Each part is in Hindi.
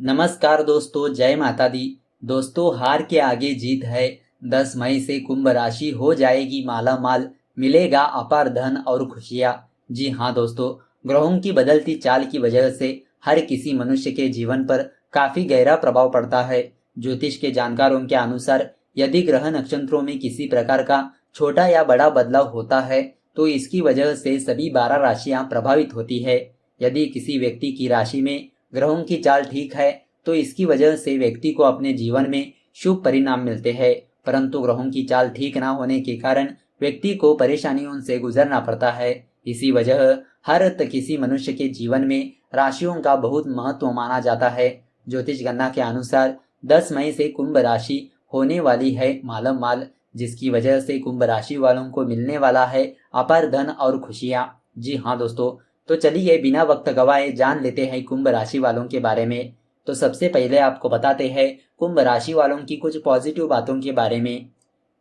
नमस्कार दोस्तों, जय माता दी। दोस्तों, हार के आगे जीत है। 10 मई से कुंभ राशि हो जाएगी माला माल, मिलेगा अपार धन और खुशियाँ। जी हाँ दोस्तों, ग्रहों की बदलती चाल की वजह से हर किसी मनुष्य के जीवन पर काफी गहरा प्रभाव पड़ता है। ज्योतिष के जानकारों के अनुसार यदि ग्रह नक्षत्रों में किसी प्रकार का छोटा या बड़ा बदलाव होता है तो इसकी वजह से सभी 12 राशियां प्रभावित होती है। यदि किसी व्यक्ति की राशि में ग्रहों की चाल ठीक है तो इसकी वजह से व्यक्ति को अपने जीवन में शुभ परिणाम मिलते हैं, परंतु ग्रहों की चाल ठीक ना होने के कारण व्यक्ति को परेशानियों से गुजरना पड़ता है। इसी वजह किसी मनुष्य के जीवन में राशियों का बहुत महत्व माना जाता है। ज्योतिष गणना के अनुसार 10 मई से कुंभ राशि होने वाली है मालम माल, जिसकी वजह से कुंभ राशि वालों को मिलने वाला है अपार धन और खुशियां। जी हाँ दोस्तों, तो चलिए बिना वक्त गवाए जान लेते हैं कुंभ राशि वालों के बारे में। तो सबसे पहले आपको बताते हैं कुंभ राशि वालों की कुछ पॉजिटिव बातों के बारे में।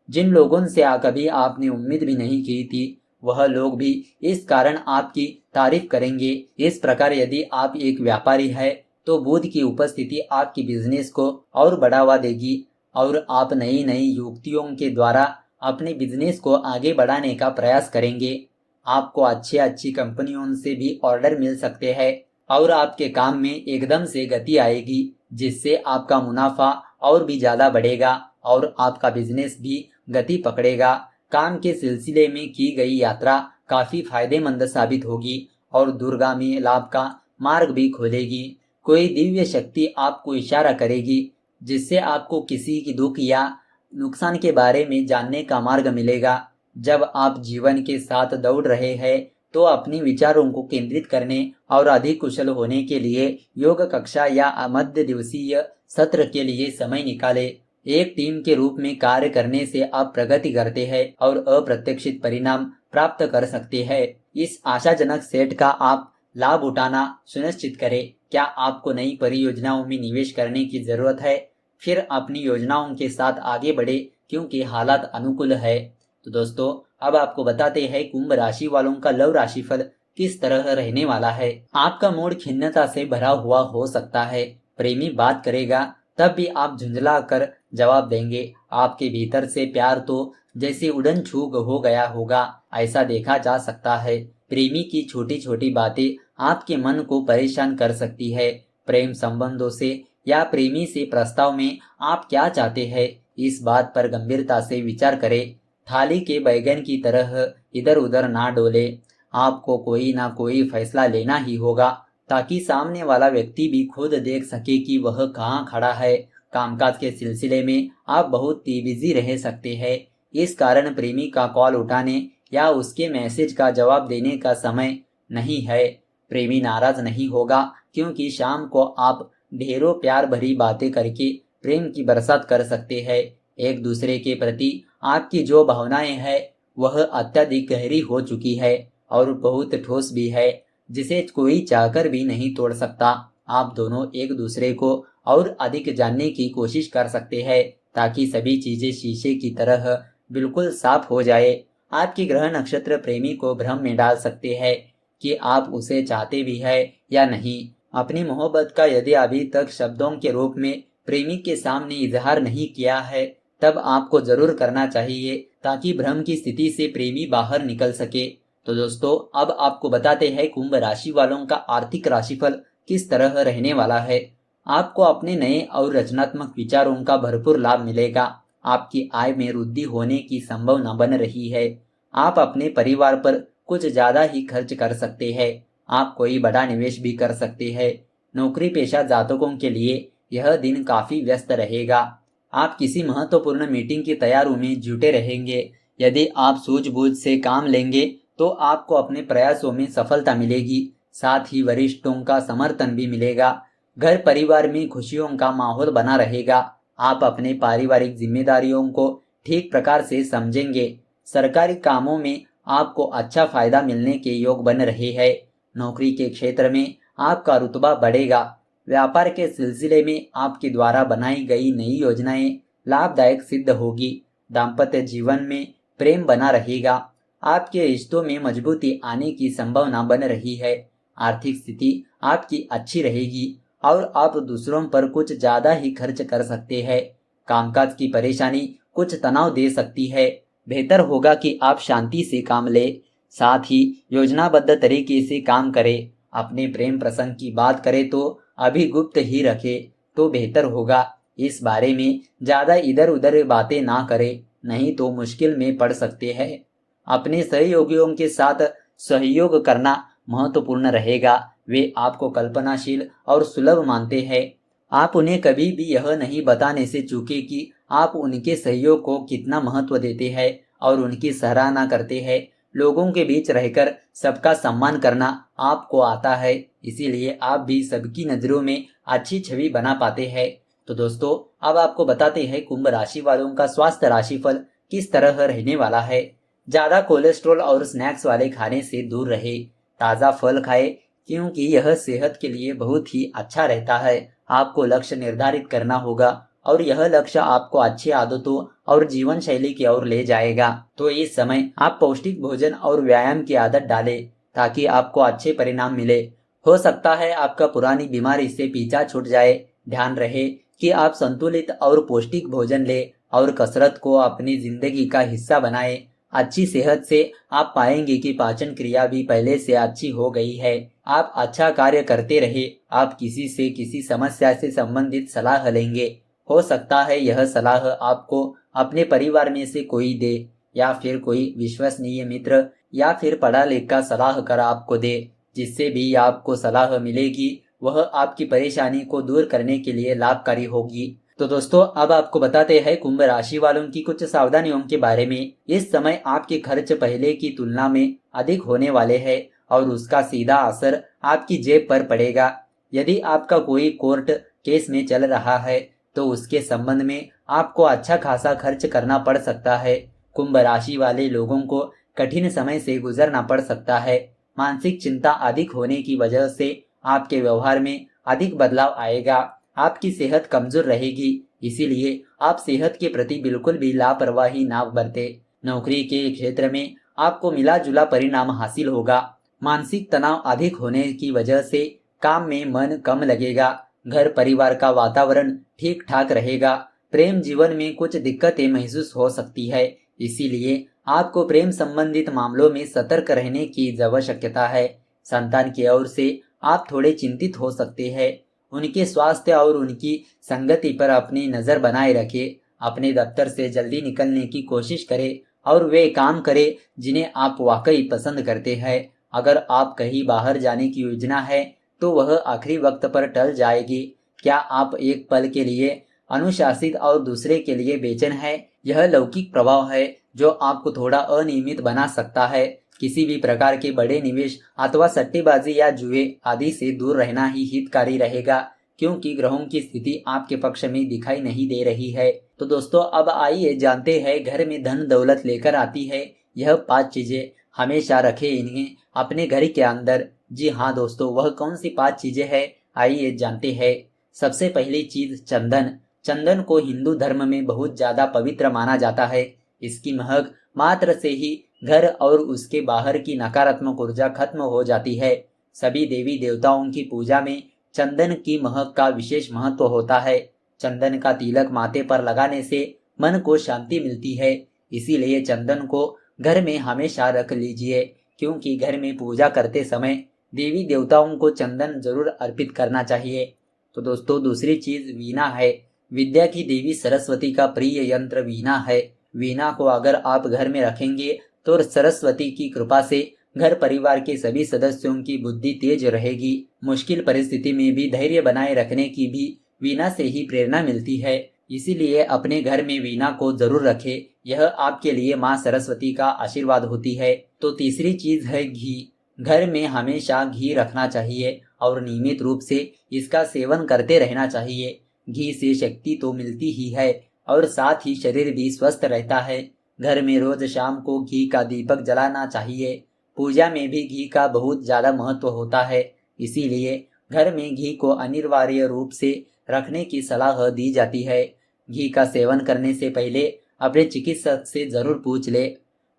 जिन लोगों से कभी आपने उम्मीद भी नहीं की थी वह लोग भी इस कारण आपकी तारीफ करेंगे। इस प्रकार यदि आप एक व्यापारी है तो बुध की उपस्थिति आपकी बिजनेस को और बढ़ावा देगी और आप नई नई युक्तियों के द्वारा अपने बिजनेस को आगे बढ़ाने का प्रयास करेंगे। आपको अच्छी अच्छी कंपनियों से भी ऑर्डर मिल सकते हैं और आपके काम में एकदम से गति आएगी, जिससे आपका मुनाफा और भी ज्यादा बढ़ेगा और आपका बिजनेस भी गति पकड़ेगा। काम के सिलसिले में की गई यात्रा काफी फायदेमंद साबित होगी और दूरगामी लाभ का मार्ग भी खोलेगी। कोई दिव्य शक्ति आपको इशारा करेगी, जिससे आपको किसी की दुख या नुकसान के बारे में जानने का मार्ग मिलेगा। जब आप जीवन के साथ दौड़ रहे हैं तो अपने विचारों को केंद्रित करने और अधिक कुशल होने के लिए योग कक्षा या मध्य दिवसीय सत्र के लिए समय निकालें। एक टीम के रूप में कार्य करने से आप प्रगति करते हैं और अप्रत्याशित परिणाम प्राप्त कर सकते हैं। इस आशाजनक सेट का आप लाभ उठाना सुनिश्चित करें। क्या आपको नई परियोजनाओं में निवेश करने की जरूरत है? फिर अपनी योजनाओं के साथ आगे बढ़े क्योंकि हालात अनुकूल है। तो दोस्तों, अब आपको बताते हैं कुंभ राशि वालों का लव राशिफल किस तरह रहने वाला है। आपका मूड खिन्नता से भरा हुआ हो सकता है। प्रेमी बात करेगा तब भी आप झुंझला कर जवाब देंगे। आपके भीतर से प्यार तो जैसे उड़न छू हो गया होगा, ऐसा देखा जा सकता है। प्रेमी की छोटी छोटी बातें आपके मन को परेशान कर सकती है। प्रेम संबंधों से या प्रेमी से प्रस्ताव में आप क्या चाहते हैं, इस बात पर गंभीरता से विचार करें। थाली के बैगन की तरह इधर उधर ना डोले। आपको कोई ना कोई फैसला लेना ही होगा ताकि सामने वाला व्यक्ति भी खुद देख सके कि वह कहाँ खड़ा है। कामकाज के सिलसिले में आप बहुत ही बिजी रह सकते हैं। इस कारण प्रेमी का कॉल उठाने या उसके मैसेज का जवाब देने का समय नहीं है। प्रेमी नाराज नहीं होगा क्योंकि शाम को आप ढेरों प्यार भरी बातें करके प्रेम की बरसात कर सकते हैं। एक दूसरे के प्रति आपकी जो भावनाएं हैं वह अत्यधिक गहरी हो चुकी है और बहुत ठोस भी है, जिसे कोई चाहकर भी नहीं तोड़ सकता। आप दोनों एक दूसरे को और अधिक जानने की कोशिश कर सकते हैं ताकि सभी चीजें शीशे की तरह बिल्कुल साफ हो जाए। आपकी ग्रह नक्षत्र प्रेमी को भ्रम में डाल सकते हैं कि आप उसे चाहते भी हैं या नहीं। अपनी मोहब्बत का यदि अभी तक शब्दों के रूप में प्रेमी के सामने इजहार नहीं किया है तब आपको जरूर करना चाहिए ताकि भ्रम की स्थिति से प्रेमी बाहर निकल सके। तो दोस्तों, अब आपको बताते हैं कुंभ राशि वालों का आर्थिक राशिफल किस तरह रहने वाला है। आपको अपने नए और रचनात्मक विचारों का भरपूर लाभ मिलेगा। आपकी आय में वृद्धि होने की संभावना बन रही है। आप अपने परिवार पर कुछ ज्यादा ही खर्च कर सकते हैं। आप कोई बड़ा निवेश भी कर सकते हैं। नौकरी पेशा जातकों के लिए यह दिन काफी व्यस्त रहेगा। आप किसी महत्वपूर्ण मीटिंग की तैयारी में जुटे रहेंगे। यदि आप सूझबूझ से काम लेंगे तो आपको अपने प्रयासों में सफलता मिलेगी। साथ ही वरिष्ठों का समर्थन भी मिलेगा। घर परिवार में खुशियों का माहौल बना रहेगा। आप अपने पारिवारिक जिम्मेदारियों को ठीक प्रकार से समझेंगे। सरकारी कामों में आपको अच्छा फायदा मिलने के योग बन रहे हैं। नौकरी के क्षेत्र में आपका रुतबा बढ़ेगा। व्यापार के सिलसिले में आपके द्वारा बनाई गई नई योजनाएं लाभदायक सिद्ध होगी। दाम्पत्य जीवन में प्रेम बना रहेगा। आपके रिश्तों में मजबूती आने की संभावना बन रही है। आर्थिक स्थिति आपकी अच्छी रहेगी। और आप दूसरों पर कुछ ज्यादा ही खर्च कर सकते हैं। कामकाज की परेशानी कुछ तनाव दे सकती है। बेहतर होगा कि आप शांति से काम लें, साथ ही योजनाबद्ध तरीके से काम करें। अपने प्रेम प्रसंग की बात करें तो अभी गुप्त ही रखें तो बेहतर होगा। इस बारे में ज्यादा इधर उधर बातें ना करें, नहीं तो मुश्किल में पड़ सकते हैं। अपने सहयोगियों के साथ सहयोग करना महत्वपूर्ण रहेगा। वे आपको कल्पनाशील और सुलभ मानते हैं। आप उन्हें कभी भी यह नहीं बताने से चूके कि आप उनके सहयोग को कितना महत्व देते हैं और उनकी सराहना करते हैं। लोगों के बीच रहकर सबका सम्मान करना आपको आता है, इसीलिए आप भी सबकी नजरों में अच्छी छवि बना पाते हैं। तो दोस्तों, अब आपको बताते हैं कुंभ राशि वालों का स्वास्थ्य राशिफल किस तरह रहने वाला है। ज्यादा कोलेस्ट्रॉल और स्नैक्स वाले खाने से दूर रहे। ताजा फल खाए क्योंकि यह सेहत के लिए बहुत ही अच्छा रहता है। आपको लक्ष्य निर्धारित करना होगा और यह लक्ष्य आपको अच्छी आदतों और जीवन शैली की ओर ले जाएगा। तो इस समय आप पौष्टिक भोजन और व्यायाम की आदत डालें ताकि आपको अच्छे परिणाम मिले। हो सकता है आपका पुरानी बीमारी से पीछा छूट जाए। ध्यान रहे कि आप संतुलित और पौष्टिक भोजन लें और कसरत को अपनी जिंदगी का हिस्सा बनाएं। अच्छी सेहत से आप पाएंगे कि पाचन क्रिया भी पहले से अच्छी हो गई है। आप अच्छा कार्य करते रहे। आप किसी से किसी समस्या से संबंधित सलाह लेंगे। हो सकता है यह सलाह आपको अपने परिवार में से कोई दे, या फिर कोई विश्वसनीय मित्र, या फिर पढ़ा लिखा सलाह कर आपको दे। जिससे भी आपको सलाह मिलेगी वह आपकी परेशानी को दूर करने के लिए लाभकारी होगी। तो दोस्तों, अब आपको बताते हैं कुंभ राशि वालों की कुछ सावधानियों के बारे में। इस समय आपके खर्च पहले की तुलना में अधिक होने वाले हैं और उसका सीधा असर आपकी जेब पर पड़ेगा। यदि आपका कोई कोर्ट केस में चल रहा है तो उसके संबंध में आपको अच्छा खासा खर्च करना पड़ सकता है। कुंभ राशि वाले लोगों को कठिन समय से गुजरना पड़ सकता है। मानसिक चिंता अधिक होने की वजह से आपके व्यवहार में अधिक बदलाव आएगा। आपकी सेहत कमजोर रहेगी, इसीलिए आप सेहत के प्रति बिल्कुल भी लापरवाही ना बरतें। नौकरी के क्षेत्र में आपको मिला जुला परिणाम हासिल होगा। मानसिक तनाव अधिक होने की वजह से काम में मन कम लगेगा। घर परिवार का वातावरण ठीक ठाक रहेगा। प्रेम जीवन में कुछ दिक्कतें महसूस हो सकती है, इसीलिए आपको प्रेम संबंधित मामलों में सतर्क रहने की आवश्यकता है। संतान की ओर से आप थोड़े चिंतित हो सकते हैं। उनके स्वास्थ्य और उनकी संगति पर अपनी नजर बनाए रखें। अपने दफ्तर से जल्दी निकलने की कोशिश करें और वे काम करें जिन्हें आप वाकई पसंद करते हैं। अगर आप कहीं बाहर जाने की योजना है तो वह आखिरी वक्त पर टल जाएगी। क्या आप एक पल के लिए अनुशासित और दूसरे के लिए बेचैन है? यह लौकिक प्रभाव है जो आपको थोड़ा अनियमित बना सकता है। किसी भी प्रकार के बड़े निवेश अथवा सट्टेबाजी या जुए आदि से दूर रहना ही हितकारी रहेगा, क्योंकि ग्रहों की स्थिति आपके पक्ष में दिखाई नहीं दे रही है। तो दोस्तों, अब आइए जानते हैं घर में धन दौलत लेकर आती है यह 5 चीजें। हमेशा रखें इन्हें अपने घर के अंदर। जी हाँ दोस्तों, वह कौन सी 5 चीजें हैं, आइए जानते हैं। सबसे पहली चीज चंदन। चंदन को हिंदू धर्म में बहुत ज्यादा पवित्र माना जाता है। इसकी महक मात्र से ही घर और उसके बाहर की नकारात्मक ऊर्जा खत्म हो जाती है। सभी देवी देवताओं की पूजा में चंदन की महक का विशेष महत्व होता है। चंदन का तिलक माथे पर लगाने से मन को शांति मिलती है, इसीलिए चंदन को घर में हमेशा रख लीजिए, क्योंकि घर में पूजा करते समय देवी देवताओं को चंदन जरूर अर्पित करना चाहिए। तो दोस्तों, दूसरी चीज वीणा है। विद्या की देवी सरस्वती का प्रिय यंत्र वीणा है। वीणा को अगर आप घर में रखेंगे तो सरस्वती की कृपा से घर परिवार के सभी सदस्यों की बुद्धि तेज रहेगी। मुश्किल परिस्थिति में भी धैर्य बनाए रखने की भी वीणा से ही प्रेरणा मिलती है, इसीलिए अपने घर में वीणा को जरूर रखें। यह आपके लिए माँ सरस्वती का आशीर्वाद होती है। तो तीसरी चीज है घी। घर में हमेशा घी रखना चाहिए और नियमित रूप से इसका सेवन करते रहना चाहिए। घी से शक्ति तो मिलती ही है और साथ ही शरीर भी स्वस्थ रहता है। घर में रोज शाम को घी का दीपक जलाना चाहिए। पूजा में भी घी का बहुत ज्यादा महत्व होता है, इसीलिए घर में घी को अनिवार्य रूप से रखने की सलाह दी जाती है। घी का सेवन करने से पहले अपने चिकित्सक से जरूर पूछ ले।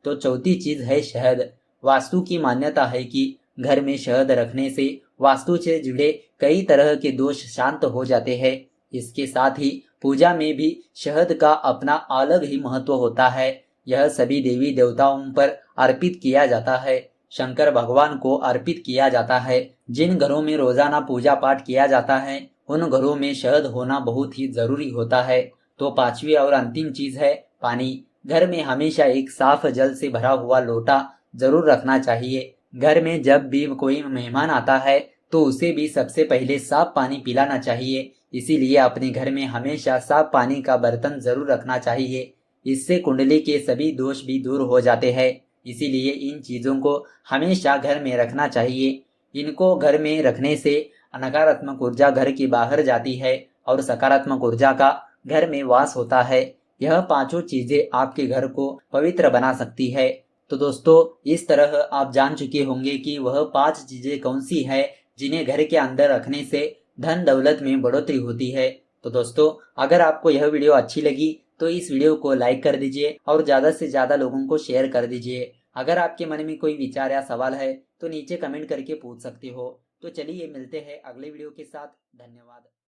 तो चौथी चीज है शहद। वास्तु की मान्यता है कि घर में शहद रखने से वास्तु से जुड़े कई तरह के दोष शांत हो जाते हैं। इसके साथ ही पूजा में भी शहद का अपना अलग ही महत्व होता है। यह सभी देवी देवताओं पर अर्पित किया जाता है, शंकर भगवान को अर्पित किया जाता है। जिन घरों में रोजाना पूजा पाठ किया जाता है उन घरों में शहद होना बहुत ही जरूरी होता है। तो पांचवी और अंतिम चीज है पानी। घर में हमेशा एक साफ जल से भरा हुआ लोटा जरूर रखना चाहिए। घर में जब भी कोई मेहमान आता है तो उसे भी सबसे पहले साफ पानी पिलाना चाहिए। इसीलिए अपने घर में हमेशा साफ पानी का बर्तन जरूर रखना चाहिए। इससे कुंडली के सभी दोष भी दूर हो जाते हैं। इसीलिए इन चीजों को हमेशा घर में रखना चाहिए। इनको घर में रखने से नकारात्मक ऊर्जा घर की बाहर जाती है और सकारात्मक ऊर्जा का घर में वास होता है। यह पांचों चीजें आपके घर को पवित्र बना सकती है। तो दोस्तों, इस तरह आप जान चुके होंगे कि वह 5 चीजें कौन सी है जिन्हें घर के अंदर रखने से धन दौलत में बढ़ोतरी होती है। तो दोस्तों, अगर आपको यह वीडियो अच्छी लगी तो इस वीडियो को लाइक कर दीजिए और ज्यादा से ज्यादा लोगों को शेयर कर दीजिए। अगर आपके मन में कोई विचार या सवाल है तो नीचे कमेंट करके पूछ सकते हो। तो चलिए मिलते हैं अगले वीडियो के साथ। धन्यवाद।